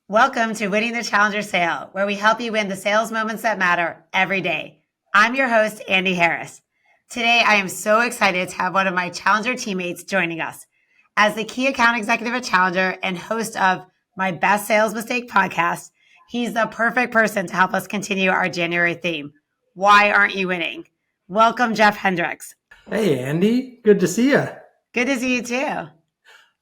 Welcome to Winning the Challenger Sale, where we help you win the sales moments that matter every day. I'm your host, Andee Harris. Today, I am so excited to have one of my Challenger teammates joining us. As the key account executive at Challenger and host of my Best Sales Mistake podcast, he's the perfect person to help us continue our January theme. Why aren't you winning? Welcome, Geoff Hendricks. Hey, Andy. Good to see you. Good to see you too.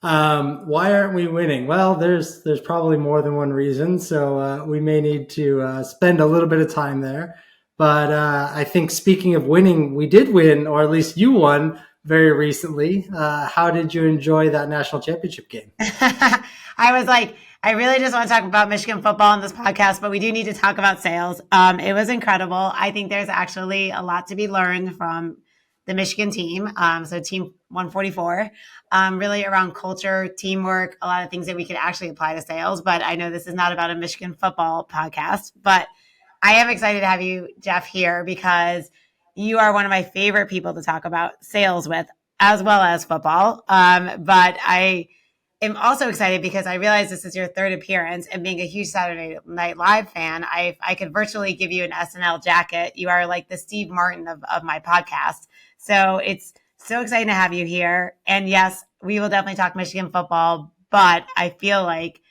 Why aren't we winning? Well, there's probably more than one reason, so we may need to spend a little bit of time there. But I think speaking of winning, we did win, or at least you won very recently. How did you enjoy that national championship game? I was like, I really just want to talk about Michigan football on this podcast, but we do need to talk about sales. It was incredible. I think there's actually a lot to be learned from the Michigan team. So team 144, really around culture, teamwork, a lot of things that we could actually apply to sales. But I know this is not about a Michigan football podcast, but I am excited to have you, Geoff, here because you are one of my favorite people to talk about sales with, as well as football. But I am also excited because I realize this is your third appearance, and being a huge Saturday Night Live fan, I could virtually give you an SNL jacket. You are like the Steve Martin of my podcast. So it's so exciting to have you here. And yes, we will definitely talk Michigan football, but I feel like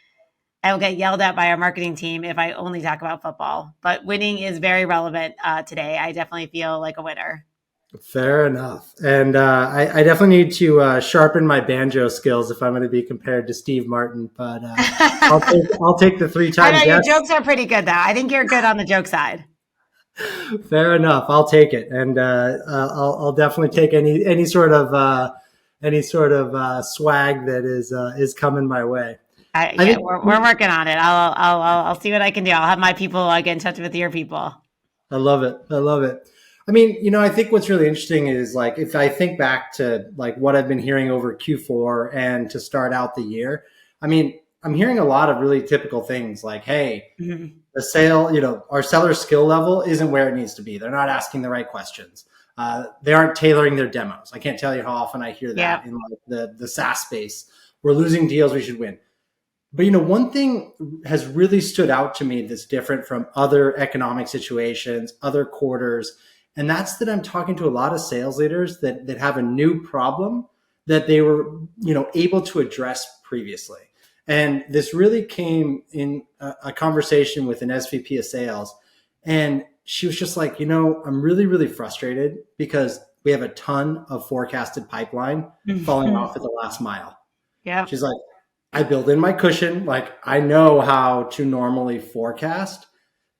I will get yelled at by our marketing team if I only talk about football. But winning is very relevant today. I definitely feel like a winner. Fair enough. And I definitely need to sharpen my banjo skills if I'm going to be compared to Steve Martin. But I'll take the three-time I know yes. your jokes are pretty good, though. I think you're good on the joke side. Fair enough. I'll take it, and I'll definitely take any sort of swag that is coming my way. I think We're working on it. I'll see what I can do. I'll have my people get in touch with your people. I love it. I love it. I mean, I think what's really interesting is like if I think back to like what I've been hearing over Q4 and to start out the year. I mean, I'm hearing a lot of really typical things like, hey, the sale, our seller skill level isn't where it needs to be. They're not asking the right questions. They aren't tailoring their demos. I can't tell you how often I hear that in like the SaaS space. We're losing deals we should win. But, one thing has really stood out to me that's different from other economic situations, other quarters, and that's that I'm talking to a lot of sales leaders that have a new problem that they were, able to address previously. And this really came in a conversation with an SVP of sales. And she was just like, I'm really, really frustrated because we have a ton of forecasted pipeline falling off at the last mile. Yeah. She's like, I build in my cushion. Like I know how to normally forecast,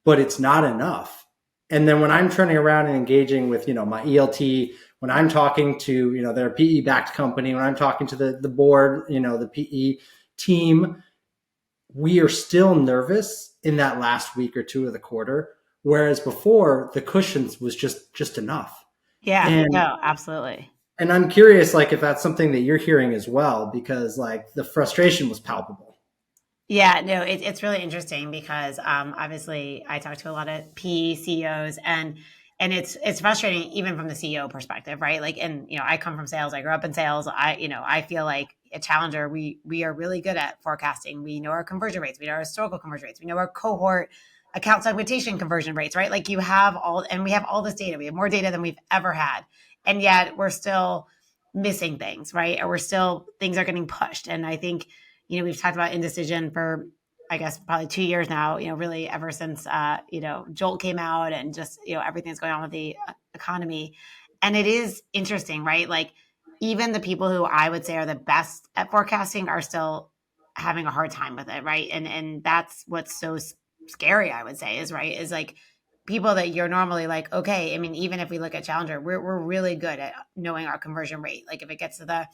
but it's not enough. And then when I'm turning around and engaging with, my ELT, when I'm talking to, their PE backed company, when I'm talking to the board, the PE team, we are still nervous in that last week or two of the quarter. Whereas before the cushions was just enough. Yeah, no, absolutely. And I'm curious, like, if that's something that you're hearing as well, because like the frustration was palpable. Yeah, no, it's really interesting because obviously I talk to a lot of PE CEOs and it's frustrating even from the CEO perspective, right? Like, and I come from sales. I grew up in sales. I feel like at Challenger, we are really good at forecasting. We know our conversion rates. We know our historical conversion rates. We know our cohort account segmentation conversion rates, right? Like we have all this data. We have more data than we've ever had. And yet we're still missing things, right? Or things are getting pushed. And I think, we've talked about indecision for, I guess, probably 2 years now, really ever since, Jolt came out and just, everything that's going on with the economy. And it is interesting, right? Like even the people who I would say are the best at forecasting are still having a hard time with it, right? And that's what's so scary, I would say, is like people that you're normally like, okay, I mean, even if we look at Challenger, we're really good at knowing our conversion rate. Like if it gets to the,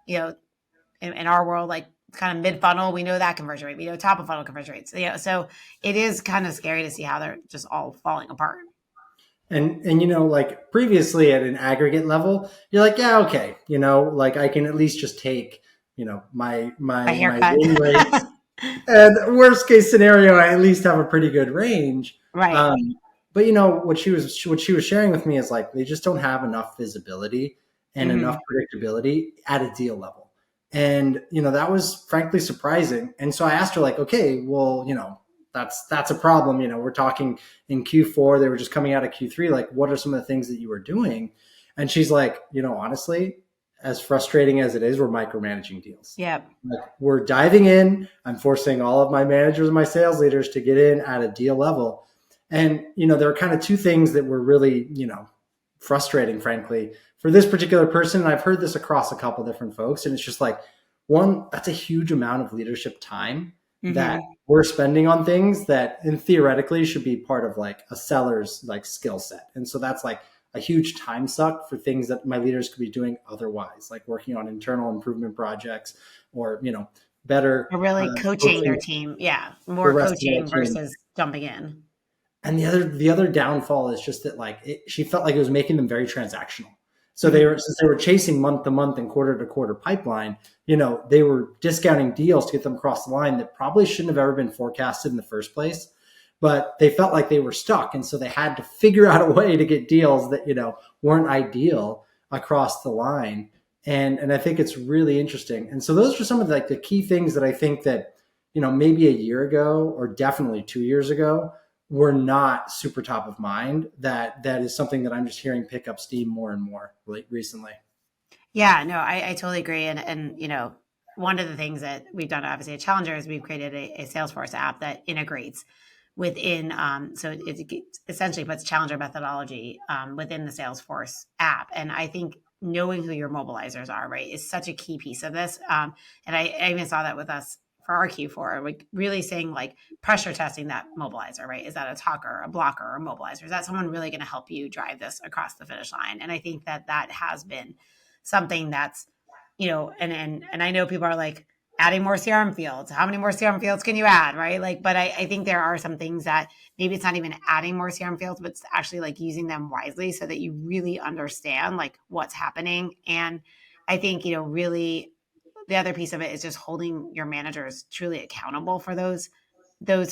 in our world, like kind of mid funnel, we know that conversion rate. We know top of funnel conversion rates. So it is kind of scary to see how they're just all falling apart. And like previously at an aggregate level, you're like, yeah, okay, like I can at least just take, my win rates. And worst case scenario, I at least have a pretty good range. Right. But what she was sharing with me is like they just don't have enough visibility and enough predictability at a deal level. And, that was frankly surprising. And so I asked her, like, okay, well, that's a problem. We're talking in Q4, they were just coming out of Q3. Like, what are some of the things that you were doing? And she's like, honestly, as frustrating as it is, we're micromanaging deals. Yep. Like, we're diving in. I'm forcing all of my managers and my sales leaders to get in at a deal level. And, there are kind of two things that were really, frustrating, frankly, for this particular person. And I've heard this across a couple different folks. And it's just like, one, that's a huge amount of leadership time that we're spending on things that in theoretically should be part of like a seller's like skill set. And so that's like a huge time suck for things that my leaders could be doing otherwise, like working on internal improvement projects or, better Or really coaching their team. Yeah. More coaching versus jumping in. And the other downfall is just that like she felt like it was making them very transactional. So since they were chasing month to month and quarter to quarter pipeline, they were discounting deals to get them across the line that probably shouldn't have ever been forecasted in the first place. But they felt like they were stuck. And so they had to figure out a way to get deals that, weren't ideal across the line. And I think it's really interesting. And so those are some of the key things that I think that, maybe a year ago or definitely 2 years ago were not super top of mind. That is something that I'm just hearing pick up steam more and more recently. Yeah, no, I totally agree. And, one of the things that we've done obviously at Challenger is we've created a Salesforce app that integrates within, so it essentially puts Challenger methodology within the Salesforce app. And I think knowing who your mobilizers are, right, is such a key piece of this. And I even saw that with us for our Q4, like really saying like pressure testing that mobilizer, right? Is that a talker, a blocker, or a mobilizer? Is that someone really going to help you drive this across the finish line? And I think that has been something that's, and I know people are like adding more CRM fields. How many more CRM fields can you add, right? Like, but I think there are some things that maybe it's not even adding more CRM fields, but it's actually like using them wisely so that you really understand like what's happening. And I think, really the other piece of it is just holding your managers truly accountable for those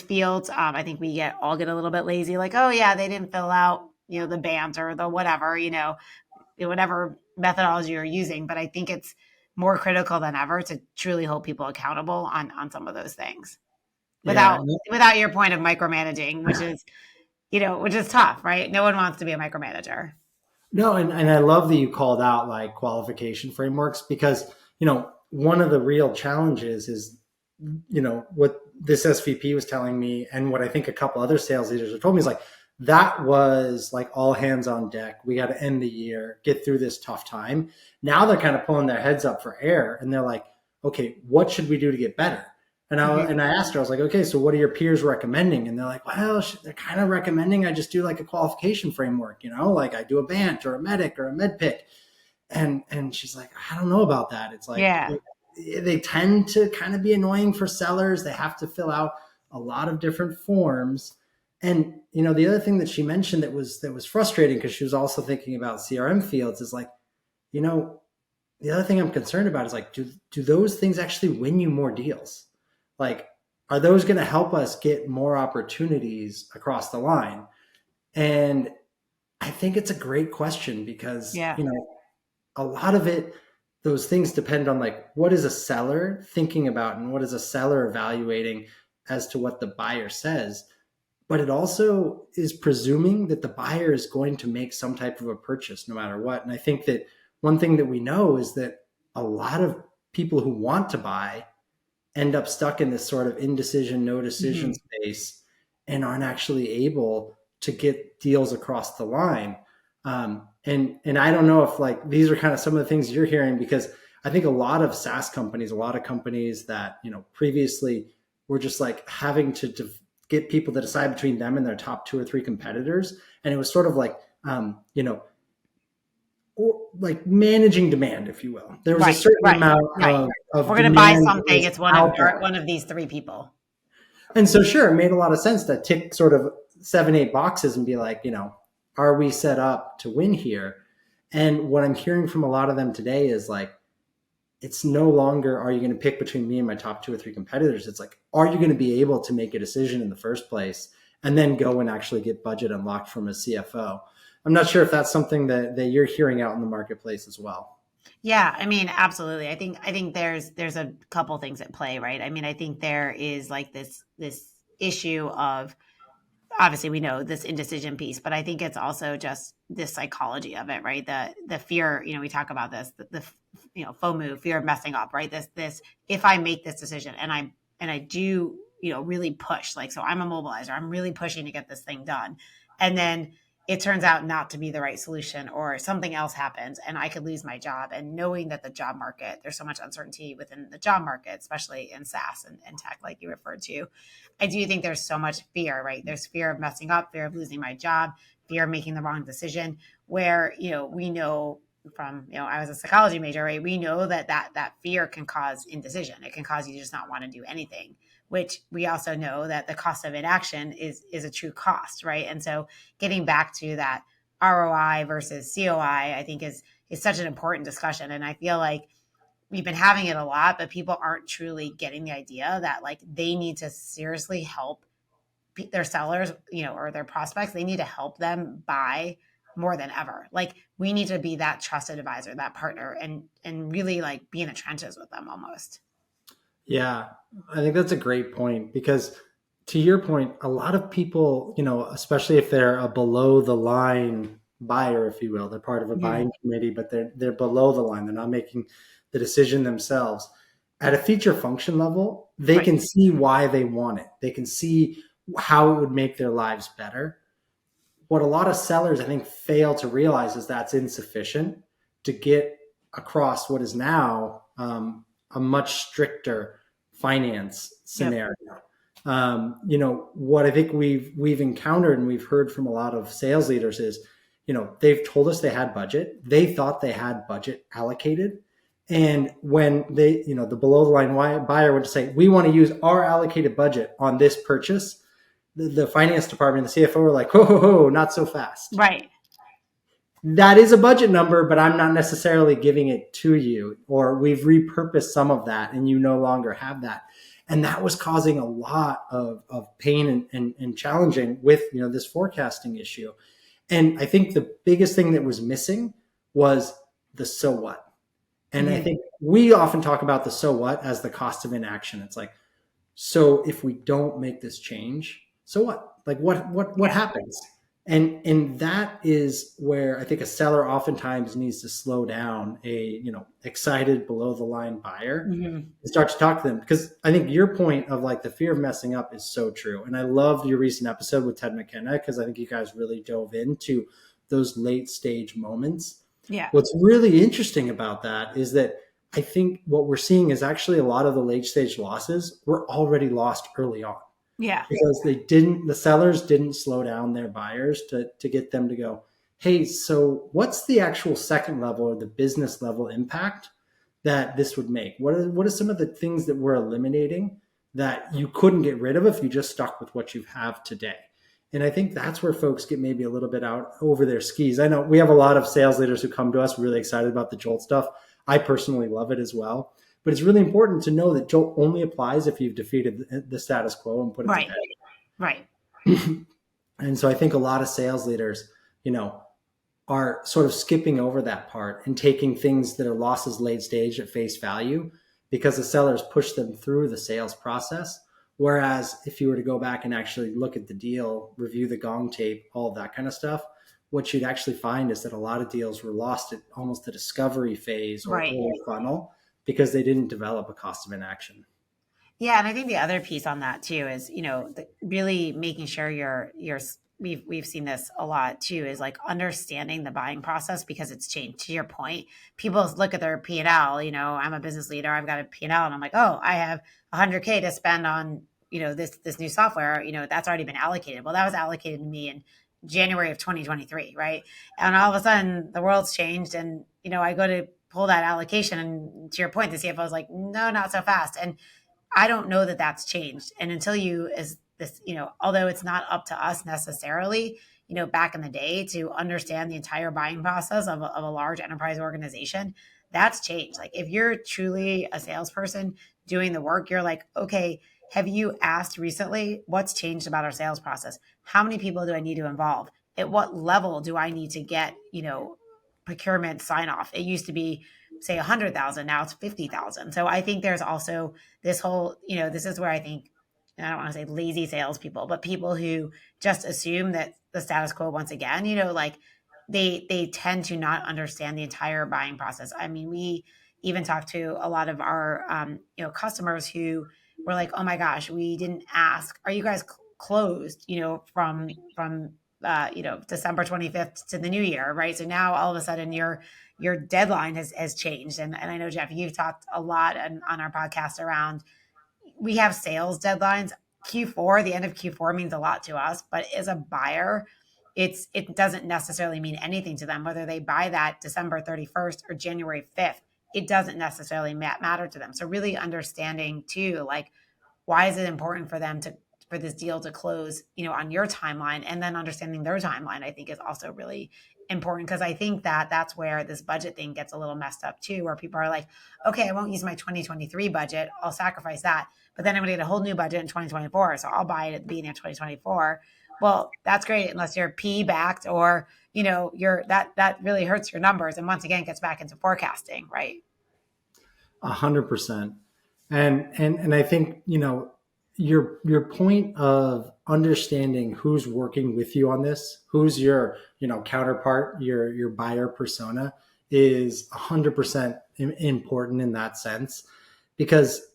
fields. I think we all get a little bit lazy, like, oh yeah, they didn't fill out, the band or the whatever, whatever methodology you're using. But I think it's more critical than ever to truly hold people accountable on some of those things without your point of micromanaging, which is tough, right? No one wants to be a micromanager. No, and I love that you called out like qualification frameworks because, one of the real challenges is, what this SVP was telling me and what I think a couple other sales leaders have told me is like, that was like all hands on deck. We got to end the year, get through this tough time. Now they're kind of pulling their heads up for air and they're like, okay, what should we do to get better? And I asked her, I was like, okay, so what are your peers recommending? And they're like, well, they're kind of recommending I just do like a qualification framework, like I do a BANT or a medic or a med pick. And she's like, I don't know about that. It's like, they tend to kind of be annoying for sellers. They have to fill out a lot of different forms. And, the other thing that she mentioned that was frustrating because she was also thinking about CRM fields is like, the other thing I'm concerned about is like, do those things actually win you more deals? Like, are those going to help us get more opportunities across the line? And I think it's a great question because, a lot of it, those things depend on like, what is a seller thinking about and what is a seller evaluating as to what the buyer says. But it also is presuming that the buyer is going to make some type of a purchase no matter what. And I think that one thing that we know is that a lot of people who want to buy end up stuck in this sort of indecision, no decision space and aren't actually able to get deals across the line. And I don't know if like these are kind of some of the things you're hearing because I think a lot of SaaS companies, a lot of companies that, previously were just like having to get people to decide between them and their top 2 or 3 competitors. And it was sort of like, like managing demand, if you will. There was a certain amount of we're going to buy something. It's one of these 3 people. And so, sure, it made a lot of sense to tick sort of 7, 8 boxes and be like, are we set up to win here? And what I'm hearing from a lot of them today is like, it's no longer, are you going to pick between me and my top 2 or 3 competitors? It's like, are you going to be able to make a decision in the first place and then go and actually get budget unlocked from a CFO? I'm not sure if that's something that you're hearing out in the marketplace as well. Yeah, I mean, absolutely. I think there's a couple things at play, right? I mean, I think there is like this issue of, obviously we know this indecision piece, but I think it's also just this psychology of it, right? The fear, we talk about this, the FOMO, fear of messing up, right? This if I make this decision and I do, really push, like, so I'm a mobilizer, I'm really pushing to get this thing done. And then it turns out not to be the right solution, or something else happens and I could lose my job. And knowing that the job market, there's so much uncertainty within the job market, especially in SaaS and tech, like you referred to, I do think there's so much fear, right? There's fear of messing up, fear of losing my job, fear of making the wrong decision, where, we know from, I was a psychology major, right? We know that fear can cause indecision. It can cause you to just not want to do anything, which we also know that the cost of inaction is a true cost, right? And so getting back to that ROI versus COI, I think is such an important discussion. And I feel like we've been having it a lot, but people aren't truly getting the idea that, like, they need to seriously help their sellers, or their prospects. They need to help them buy more than ever. Like, we need to be that trusted advisor, that partner, and really like be in the trenches with them almost. Yeah, I think that's a great point because to your point, a lot of people, especially if they're a below the line buyer, if you will, they're part of a Mhm. buying committee, but they're below the line. They're not making the decision themselves. At a feature function level, they Right. can see why they want it. They can see how it would make their lives better. What a lot of sellers, I think, fail to realize is that's insufficient to get across what is now a much stricter finance Yep. scenario. What I think we've encountered and we've heard from a lot of sales leaders is, they've told us they had budget. They thought they had budget allocated. And when they, the below the line buyer would say, we want to use our allocated budget on this purchase, the finance department, the CFO were like, ho, ho, ho, not so fast. Right. That is a budget number, but I'm not necessarily giving it to you. Or we've repurposed some of that and you no longer have that. And that was causing a lot of pain and challenging with, this forecasting issue. And I think the biggest thing that was missing was the so what. And I Mhm. think we often talk about the so what as the cost of inaction. It's like, so if we don't make this change, so what? Like what Yeah. happens? And that is where I think a seller oftentimes needs to slow down a excited below the line buyer Mhm. and start to talk to them, because I think your point of like the fear of messing up is so true. And I loved your recent episode with Ted McKenna because I think you guys really dove into those late stage moments. Yeah. What's really interesting about that is that I think what we're seeing is actually a lot of the late stage losses were already lost early on Yeah. because the sellers didn't slow down their buyers to get them to go, hey, so what's the actual second level or the business level impact that this would make? What are some of the things that we're eliminating that you couldn't get rid of if you just stuck with what you have today? And I think that's where folks get maybe a little bit out over their skis. I know we have a lot of sales leaders who come to us really excited about the Jolt stuff. I personally love it as well. But it's really important to know that Jolt only applies if you've defeated the status quo and put it to Right. bed. Right. And so I think a lot of sales leaders, are sort of skipping over that part and taking things that are losses late stage at face value because the sellers push them through the sales process. Whereas if you were to go back and actually look at the deal, review the gong tape, all of that kind of stuff, what you'd actually find is that a lot of deals were lost at almost the discovery phase or Right. early funnel because they didn't develop a cost of inaction. Yeah, and I think the other piece on that too is, really making sure we've seen this a lot too, is like understanding the buying process because it's changed. To your point, people look at their P&L, I'm a business leader, I've got a P&L and I'm like, "Oh, I have 100K to spend on, this new software, that's already been allocated." Well, that was allocated to me in January of 2023, right? And all of a sudden the world's changed and, I go to pull that allocation and to your point, the CFO is like, "No, not so fast." And I don't know that that's changed. And until you, as this, although it's not up to us necessarily, back in the day to understand the entire buying process of a large enterprise organization, that's changed. Like, if you're truly a salesperson doing the work, you're like, okay, have you asked recently what's changed about our sales process? How many people do I need to involve? At what level do I need to get, procurement sign off. It used to be say 100,000, now it's 50,000. So I think there's also this whole, this is where I think, I don't want to say lazy salespeople, but people who just assume that the status quo once again, like they tend to not understand the entire buying process. I mean, we even talked to a lot of our customers who were like, oh my gosh, we didn't ask, are you guys closed, from December 25th to the new year, right? So now all of a sudden your deadline has changed. And I know, Geoff, you've talked a lot on our podcast around, we have sales deadlines. Q4, the end of Q4 means a lot to us, but as a buyer, it doesn't necessarily mean anything to them, whether they buy that December 31st or January 5th. It doesn't necessarily matter to them. So really understanding too, like, why is it important for them for this deal to close, on your timeline, and then understanding their timeline, I think is also really important, because I think that that's where this budget thing gets a little messed up too, where people are like, okay, I won't use my 2023 budget, I'll sacrifice that, but then I'm gonna get a whole new budget in 2024, so I'll buy it at the beginning of 2024. Well, that's great unless you're P backed, or you're that really hurts your numbers, and once again gets back into forecasting, right? 100%. And I think, your point of understanding who's working with you on this, who's your, counterpart, your buyer persona, is 100% important in that sense, because,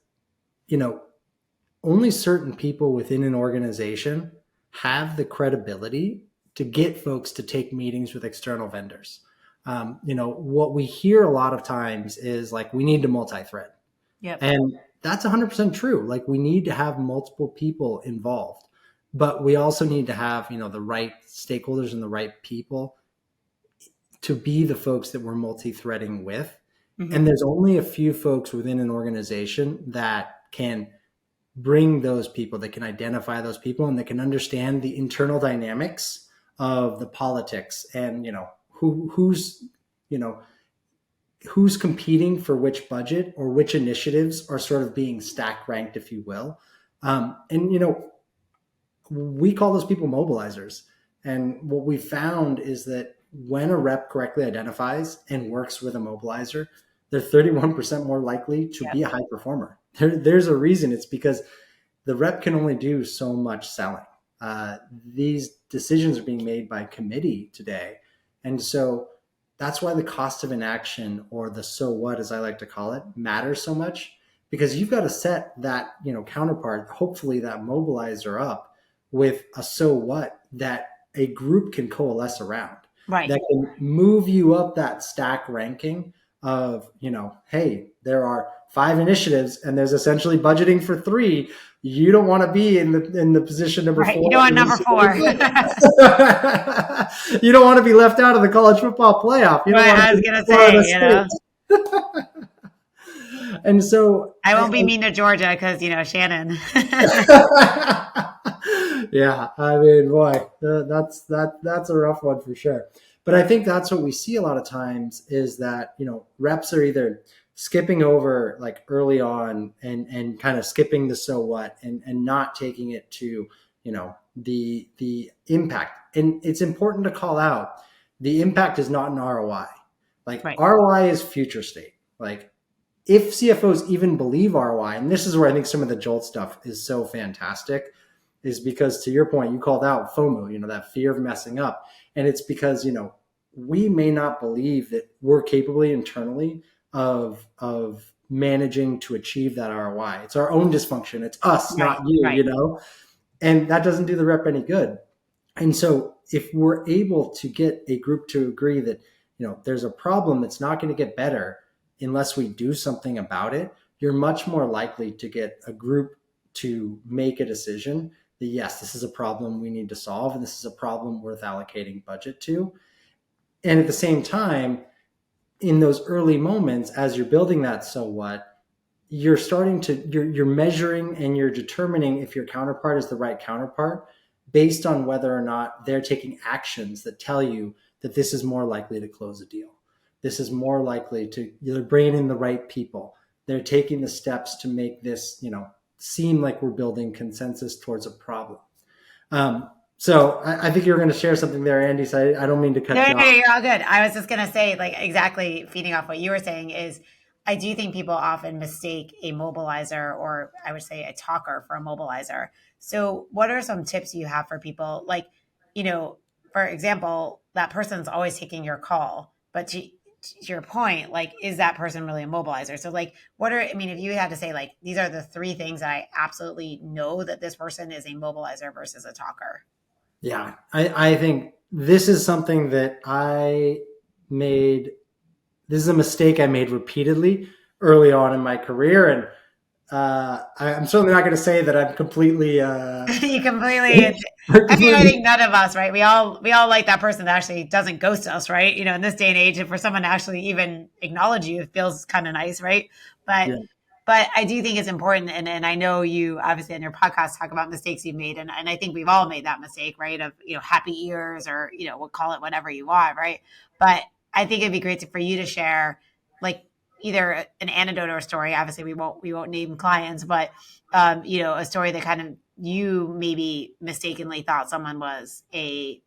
only certain people within an organization have the credibility to get folks to take meetings with external vendors. What we hear a lot of times is like, we need to multi-thread. Yep. And that's 100% true. Like, we need to have multiple people involved, but we also need to have, the right stakeholders and the right people to be the folks that we're multi-threading with. Mm-hmm. And there's only a few folks within an organization that can bring those people, that can identify those people, and that can understand the internal dynamics of the politics, and, who's competing for which budget, or which initiatives are sort of being stack ranked, if you will. We call those people mobilizers. And what we found is that when a rep correctly identifies and works with a mobilizer, they're 31% more likely to be a high performer. There's a reason. It's because the rep can only do so much selling. These decisions are being made by committee today. And so that's why the cost of inaction, or the so what, as I like to call it, matters so much, because you've got to set that, counterpart, hopefully that mobilizer, up with a so what that a group can coalesce around. Right. That can move you up that stack ranking of, hey, there are 5 initiatives and there's essentially budgeting for 3. You don't want to be in the position number 4. You don't want number 4. You don't want to be left out of the college football playoff. You don't I was going to say, And so I won't be mean to Georgia because, Shannon. Yeah, I mean, boy, that's a rough one for sure. But I think that's what we see a lot of times, is that, reps are either skipping over like early on and kind of skipping the so what, and not taking it to, the impact. And it's important to call out, the impact is not an ROI. Like, right. ROI is future state. Like, if CFOs even believe ROI, and this is where I think some of the Jolt stuff is so fantastic, is because, to your point, you called out FOMO, that fear of messing up. And it's because, we may not believe that we're capable internally of managing to achieve that ROI. It's our own dysfunction. It's us, right, not you, right. And that doesn't do the rep any good. And so if we're able to get a group to agree that, there's a problem that's not going to get better unless we do something about it, you're much more likely to get a group to make a decision that, yes, this is a problem we need to solve, and this is a problem worth allocating budget to. And at the same time, in those early moments, as you're building that so what, you're measuring and you're determining if your counterpart is the right counterpart based on whether or not they're taking actions that tell you that this is more likely to close a deal. This is more likely to, they're bringing in the right people. They're taking the steps to make this, seem like we're building consensus towards a problem. So I think you're going to share something there, Andy. So I don't mean to No, cut no, you no, off. you're all good. I was just gonna say, like, exactly feeding off what you were saying is, I do think people often mistake a mobilizer, or I would say a talker, for a mobilizer. So, what are some tips you have for people? Like, you know, for example, that person's always taking your call, but to your point, like, is that person really a mobilizer? So, like, what are, I mean, if you had to say, like, these are the three things that I absolutely know that this person is a mobilizer versus a talker. Yeah, I think this is something that I made. This is a mistake I made repeatedly early on in my career, and I'm certainly not going to say that I'm completely. You completely. I mean, I think none of us, right? We all like that person that actually doesn't ghost us, right? You know, in this day and age, and for someone to actually even acknowledge you, it feels kind of nice, right? But Yeah, but I do think it's important, and I know you obviously on your podcast talk about mistakes you've made, and I think we've all made that mistake, right? Of, happy ears, or we'll call it whatever you want, right? But I think it'd be great for you to share, like, either an anecdote or a story. Obviously, we won't name clients, but a story that kind of you maybe mistakenly thought someone was a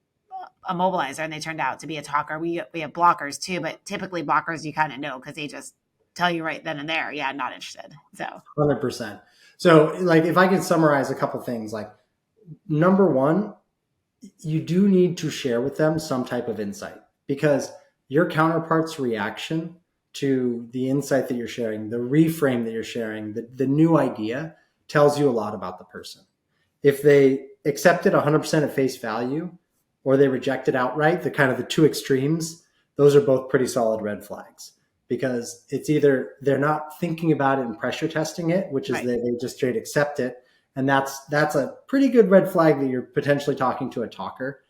mobilizer and they turned out to be a talker. We have blockers too, but typically blockers you kind of know because they just tell you right then and there, yeah, I'm not interested. So 100%. So, like, if I could summarize a couple things, like, number one, you do need to share with them some type of insight, because your counterpart's reaction to the insight that you're sharing, the reframe that you're sharing, the new idea tells you a lot about the person. If they accept it 100% at face value, or they reject it outright, the kind of the two extremes, those are both pretty solid red flags, because it's either they're not thinking about it and pressure testing it, which is right, that they just straight accept it, and that's a pretty good red flag that you're potentially talking to a talker,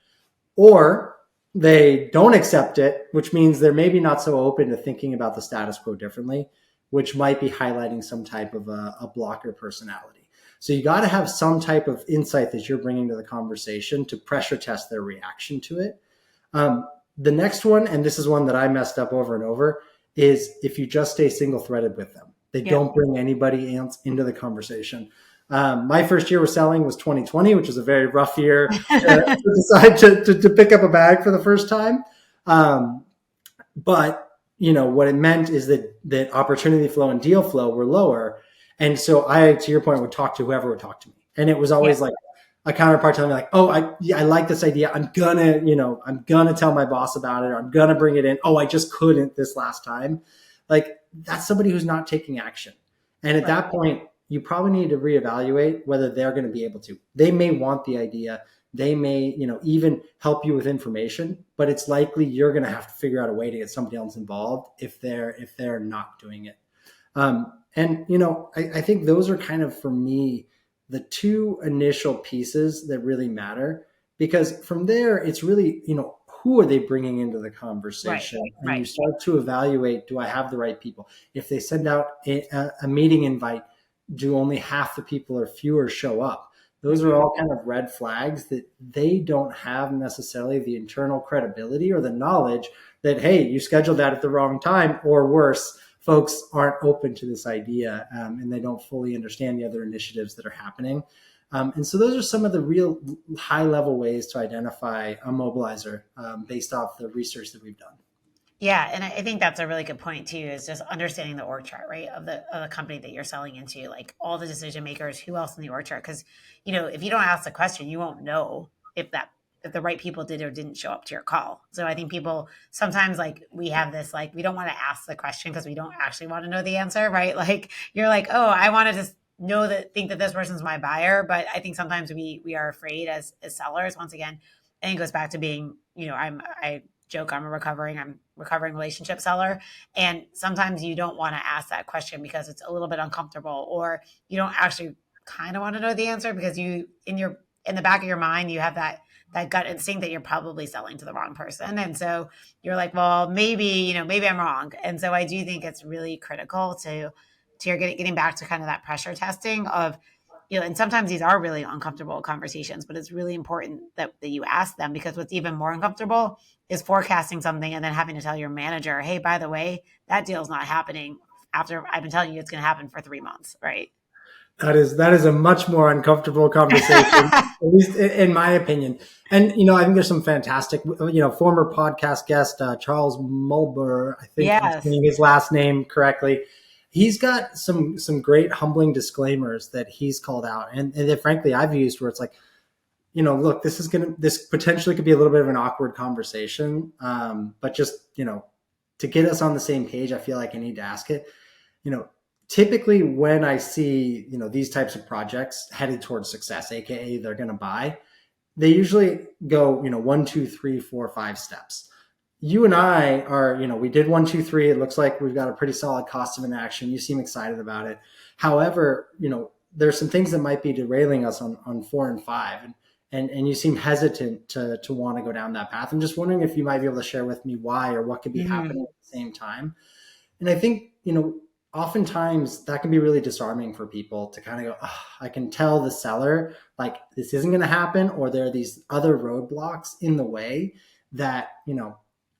or they don't accept it, which means they're maybe not so open to thinking about the status quo differently, which might be highlighting some type of a blocker personality. So you got to have some type of insight that you're bringing to the conversation to pressure test their reaction to it. Um, the next one, and this is one that I messed up over and over, is if you just stay single threaded with them. They yeah, don't bring anybody else into the conversation. My first year with selling was 2020, which was a very rough year to decide to pick up a bag for the first time. Um, but what it meant is that opportunity flow and deal flow were lower, and so I, to your point, would talk to whoever would talk to me, and it was yeah, always like a counterpart telling me like, oh, I like this idea. I'm gonna tell my boss about it, or I'm gonna bring it in. Oh, I just couldn't this last time. Like, that's somebody who's not taking action, and at right, that point, you probably need to reevaluate whether they're going to be able to. They may want the idea, they may, even help you with information, but it's likely you're going to have to figure out a way to get somebody else involved if they're not doing it. And I think those are kind of, for me, the two initial pieces that really matter, because from there it's really, who are they bringing into the right, conversation, and you right, start to evaluate, do I have the right people? If they send out a meeting invite, do only half the people or fewer show up? Those are hmm, all kind of red flags that they don't have necessarily the internal credibility or the knowledge that, hey, you scheduled that at the wrong time, or worse, folks aren't open to this idea, and they don't fully understand the other initiatives that are happening. And so those are some of the real high level ways to identify a mobilizer, based off the research that we've done. yeah. And I think that's a really good point too, is just understanding the org chart, right, of the company that you're selling into, like all the decision makers, who else in the org chart, because if you don't ask the question, you won't know if the right people did or didn't show up to your call. So I think people sometimes, like, we have this, like, we don't want to ask the question because we don't actually want to know the answer, right? Like, you're like, oh, I want to just think that this person's my buyer, but I think sometimes we are afraid as sellers. Once again, I think it goes back to being, I joke I'm a recovering relationship seller, and sometimes you don't want to ask that question because it's a little bit uncomfortable, or you don't actually kind of want to know the answer because you in the back of your mind you have that gut instinct that you're probably selling to the wrong person. And so you're like, well, maybe I'm wrong. And so I do think it's really critical to your getting back to kind of that pressure testing of, and sometimes these are really uncomfortable conversations, but it's really important that you ask them, because what's even more uncomfortable is forecasting something and then having to tell your manager, hey, by the way, that deal's not happening after I've been telling you it's going to happen for 3 months, right? That is a much more uncomfortable conversation, at least in my opinion. And I think there's some fantastic, former podcast guest Charles Mulber. I think I'm Yes. saying his last name correctly. He's got some great humbling disclaimers that he's called out, and that frankly I've used, where it's like, look, this potentially could be a little bit of an awkward conversation, but just to get us on the same page, I feel like I need to ask it. you know, Typically when I see, these types of projects headed towards success, AKA they're going to buy, they usually go, one, two, three, four, five steps. You and I are, we did one, two, three. It looks like we've got a pretty solid cost of inaction. You seem excited about it. However, there's some things that might be derailing us on four and five. And you seem hesitant to want to go down that path. I'm just wondering if you might be able to share with me why, or what could be Hmm. happening at the same time. And I think, oftentimes that can be really disarming for people to kind of go, oh, I can tell the seller, like, this isn't going to happen, or there are these other roadblocks in the way that,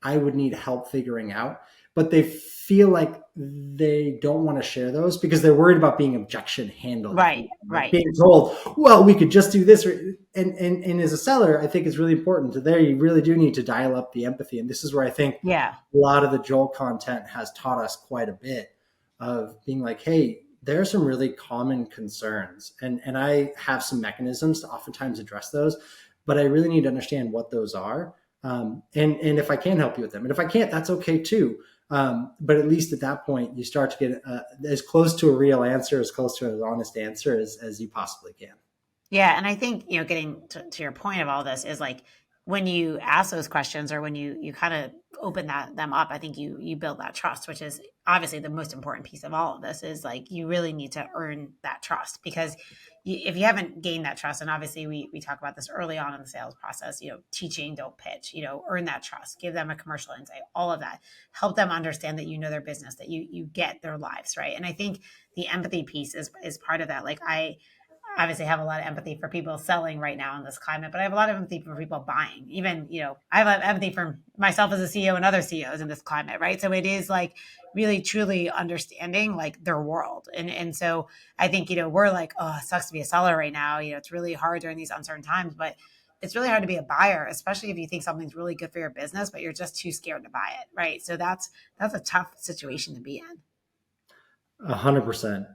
I would need help figuring out. But they feel like they don't want to share those because they're worried about being objection handled. If you Right. like Right. being told, well, we could just do this. And as a seller, I think it's really important to there. You really do need to dial up the empathy. And this is where I think Yeah. a lot of the Joel content has taught us quite a bit of being like, hey, there are some really common concerns. And I have some mechanisms to oftentimes address those, but I really need to understand what those are. And if I can help you with them. And if I can't, that's okay too. But at least at that point, you start to get as close to a real answer, as close to an honest answer as you possibly can. Yeah, and I think, getting to your point of all this is like when you ask those questions, or when you kind of open them up, I think you build that trust, which is obviously the most important piece of all of this. Is like you really need to earn that trust, because if you haven't gained that trust, and obviously we talk about this early on in the sales process, teaching, don't pitch, earn that trust, give them a commercial insight, all of that, help them understand that you know their business, that you get their lives, right? And I think the empathy piece is part of that. Like I obviously have a lot of empathy for people selling right now in this climate, but I have a lot of empathy for people buying. Even, I have a lot of empathy for myself as a CEO and other CEOs in this climate, right? So it is like really truly understanding like their world. And so I think, we're like, oh, it sucks to be a seller right now. It's really hard during these uncertain times, but it's really hard to be a buyer, especially if you think something's really good for your business, but you're just too scared to buy it, right? So that's a tough situation to be in. 100%.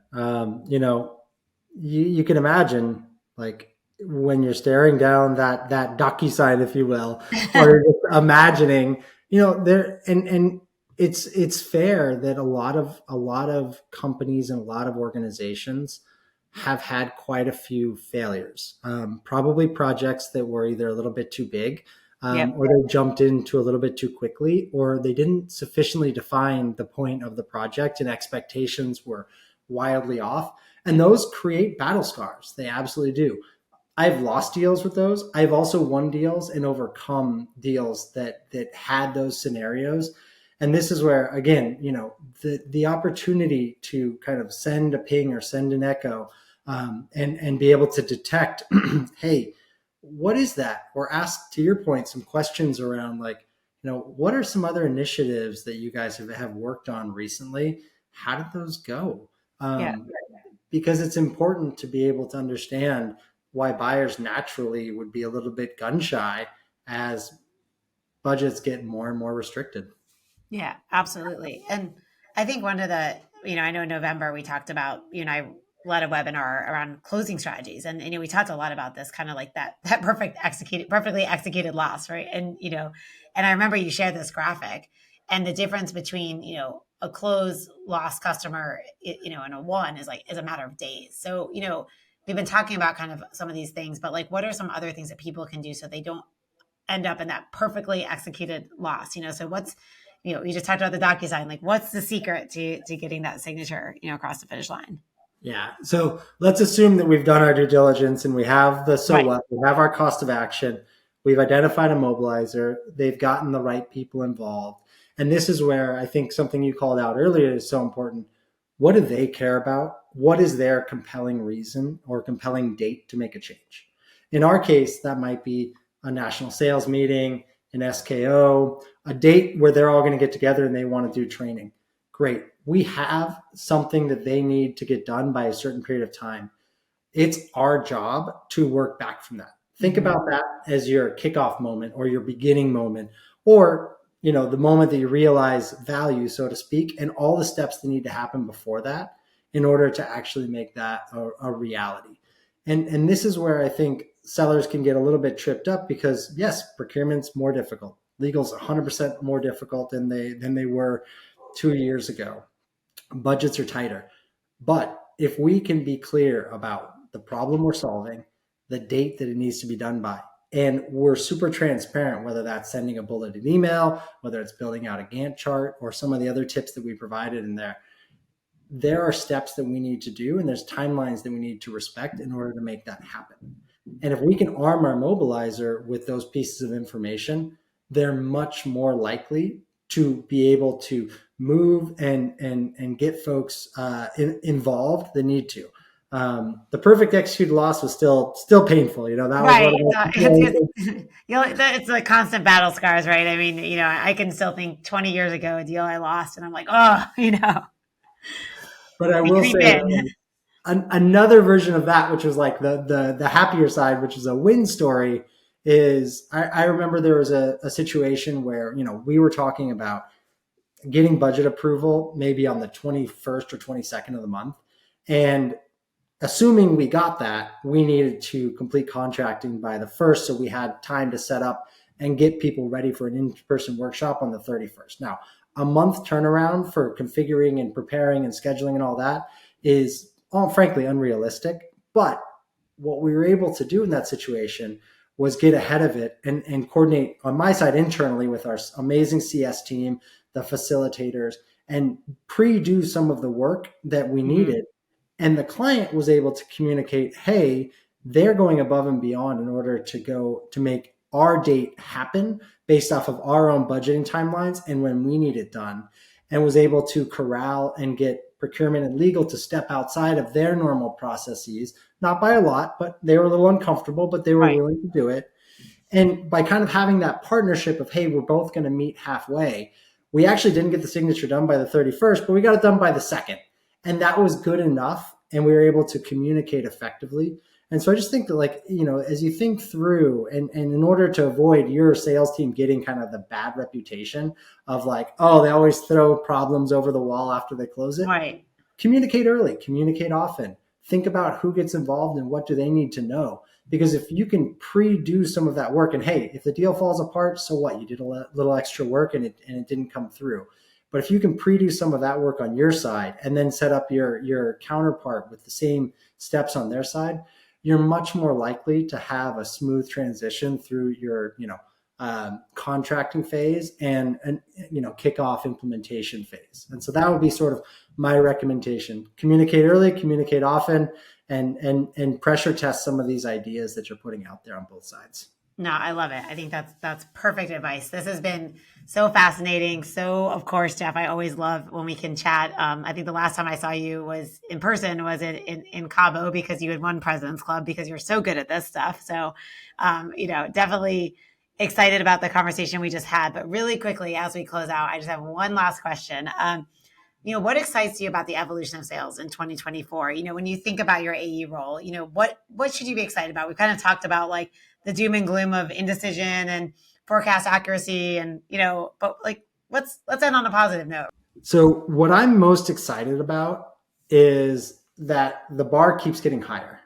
You can imagine, like, when you're staring down that DocuSign, if you will, or you're just imagining, there, and it's fair that a lot of companies and a lot of organizations have had quite a few failures. Probably projects that were either a little bit too big, Yep. or they jumped into a little bit too quickly, or they didn't sufficiently define the point of the project and expectations were wildly off. And those create battle scars. They absolutely do. I've lost deals with those. I've also won deals and overcome deals that had those scenarios. And this is where, again, the opportunity to kind of send a ping or send an echo, and be able to detect, hey, what is that? Or ask, to your point, some questions around, like, what are some other initiatives that you guys have worked on recently? How did those go? Yeah. Because it's important to be able to understand why buyers naturally would be a little bit gun shy as budgets get more and more restricted. Yeah, absolutely. And I think one of the, I know in November we talked about, I led a webinar around closing strategies. And, we talked a lot about this kind of like that perfectly executed loss, right? And, and I remember you shared this graphic, and the difference between, a close lost customer, and a one is a matter of days. So, we've been talking about kind of some of these things, but like, what are some other things that people can do so they don't end up in that perfectly executed loss? So what's, you just talked about the DocuSign, like what's the secret to getting that signature, across the finish line? Yeah. So let's assume that we've done our due diligence and we have the so Right. what, we have our cost of action, we've identified a mobilizer, they've gotten the right people involved. And this is where I think something you called out earlier is so important. What do they care about? What is their compelling reason or compelling date to make a change? In our case, that might be a national sales meeting, an SKO, a date where they're all going to get together and they want to do training. Great. We have something that they need to get done by a certain period of time. it's our job to work back from that. Think Mm-hmm. about that as your kickoff moment or your beginning moment, or the moment that you realize value, so to speak, and all the steps that need to happen before that in order to actually make that a reality. And this is where I think sellers can get a little bit tripped up, because yes, procurement's more difficult. Legal's 100% more difficult than they were 2 years ago. Budgets are tighter. But if we can be clear about the problem we're solving, the date that it needs to be done by, and we're super transparent, whether that's sending a bulleted email, whether it's building out a Gantt chart, or some of the other tips that we provided in there, there are steps that we need to do, and there's timelines that we need to respect in order to make that happen. And if we can arm our mobilizer with those pieces of information, they're much more likely to be able to move and get folks involved that need to. The perfect executed loss was still painful. That was one Right. of It's like constant battle scars, right? I mean, I can still think 20 years ago, a deal I lost, and I'm like, oh, but I they will creep say in. that another version of that, which was like the happier side, which is a win story, is I remember there was a situation where we were talking about getting budget approval maybe on the 21st or 22nd of the month, and assuming we got that, we needed to complete contracting by the 1st, so we had time to set up and get people ready for an in-person workshop on the 31st. Now, a month turnaround for configuring and preparing and scheduling and all that is, frankly, unrealistic. But what we were able to do in that situation was get ahead of it and coordinate on my side internally with our amazing CS team, the facilitators, and pre-do some of the work that we Mhm. needed. And the client was able to communicate, hey, they're going above and beyond in order to make our date happen based off of our own budgeting timelines and when we need it done, and was able to corral and get procurement and legal to step outside of their normal processes, not by a lot, but they were a little uncomfortable, but they were Right. willing to do it. And by kind of having that partnership of, hey, we're both going to meet halfway, we actually didn't get the signature done by the 31st, but we got it done by the 2nd. And that was good enough. And we were able to communicate effectively. And so I just think that, like, as you think through, and in order to avoid your sales team getting kind of the bad reputation of like, oh, they always throw problems over the wall after they close it, Right. communicate early, communicate often, think about who gets involved and what do they need to know. Because if you can pre-do some of that work, and hey, if the deal falls apart, so what? You did a little extra work and it didn't come through. But if you can pre-do some of that work on your side and then set up your counterpart with the same steps on their side, you're much more likely to have a smooth transition through your contracting phase and kickoff implementation phase. And so that would be sort of my recommendation: communicate early, communicate often, and pressure test some of these ideas that you're putting out there on both sides. No, I love it. I think that's perfect advice. This has been so fascinating. So, of course, Geoff, I always love when we can chat. I think the last time I saw you was in person, was in Cabo, because you had won President's Club, because you're so good at this stuff. So, definitely excited about the conversation we just had. But really quickly, as we close out, I just have one last question. What excites you about the evolution of sales in 2024? When you think about your AE role, what should you be excited about? We've kind of talked about like the doom and gloom of indecision and forecast accuracy, and but like let's end on a positive note. So what I'm most excited about is that the bar keeps getting higher,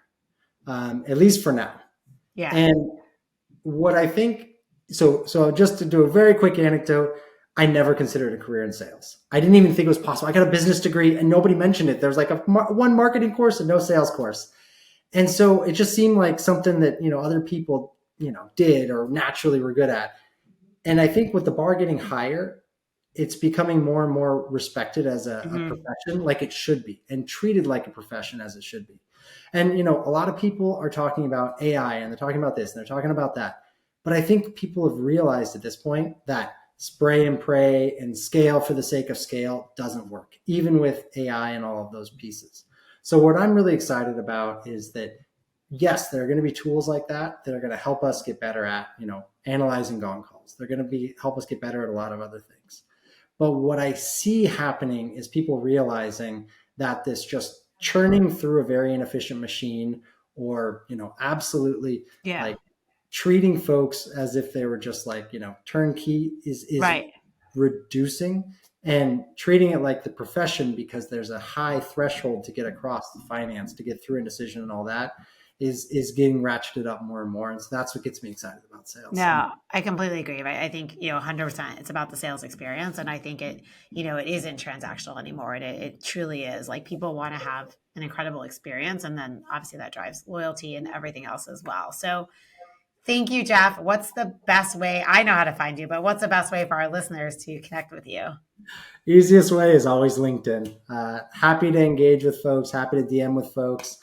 at least for now. Yeah. And what I think, so just to do a very quick anecdote, I never considered a career in sales. I didn't even think it was possible. I got a business degree and nobody mentioned it. There was like one marketing course and no sales course. And so it just seemed like something that, other people, did or naturally were good at. And I think with the bar getting higher, it's becoming more and more respected as a Hmm. profession, like it should be, and treated like a profession as it should be. And a lot of people are talking about AI and they're talking about this and they're talking about that. But I think people have realized at this point that spray and pray and scale for the sake of scale doesn't work, even with AI and all of those pieces. So what I'm really excited about is that, yes, there are going to be tools like that are going to help us get better at, analyzing gong calls. They're going to help us get better at a lot of other things. But what I see happening is people realizing that this just churning through a very inefficient machine, or, absolutely Yeah. like treating folks as if they were just like, turnkey is Right. reducing, and treating it like the profession, because there's a high threshold to get across the finance, to get through indecision and all that, is getting ratcheted up more and more. And so that's what gets me excited about sales. No, I completely agree. Right? I think, 100% it's about the sales experience. And I think it isn't transactional anymore. And it truly is like people want to have an incredible experience. And then obviously that drives loyalty and everything else as well. So thank you, Geoff. What's the best way? I know how to find you, but what's the best way for our listeners to connect with you? Easiest way is always LinkedIn. Happy to engage with folks, happy to DM with folks,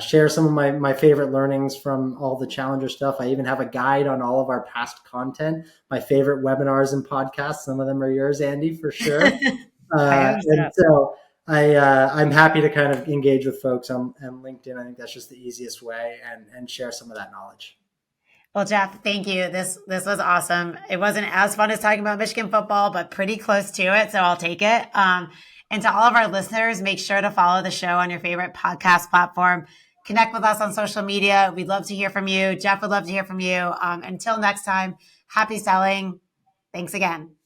share some of my favorite learnings from all the Challenger stuff. I even have a guide on all of our past content, my favorite webinars and podcasts. Some of them are yours, Andee, for sure. I hope And so. so I'm happy to kind of engage with folks on LinkedIn. I think that's just the easiest way, and share some of that knowledge. Well, Geoff, thank you. This was awesome. It wasn't as fun as talking about Michigan football, but pretty close to it, so I'll take it. And to all of our listeners, make sure to follow the show on your favorite podcast platform. Connect with us on social media. We'd love to hear from you. Geoff would love to hear from you. Until next time, happy selling. Thanks again.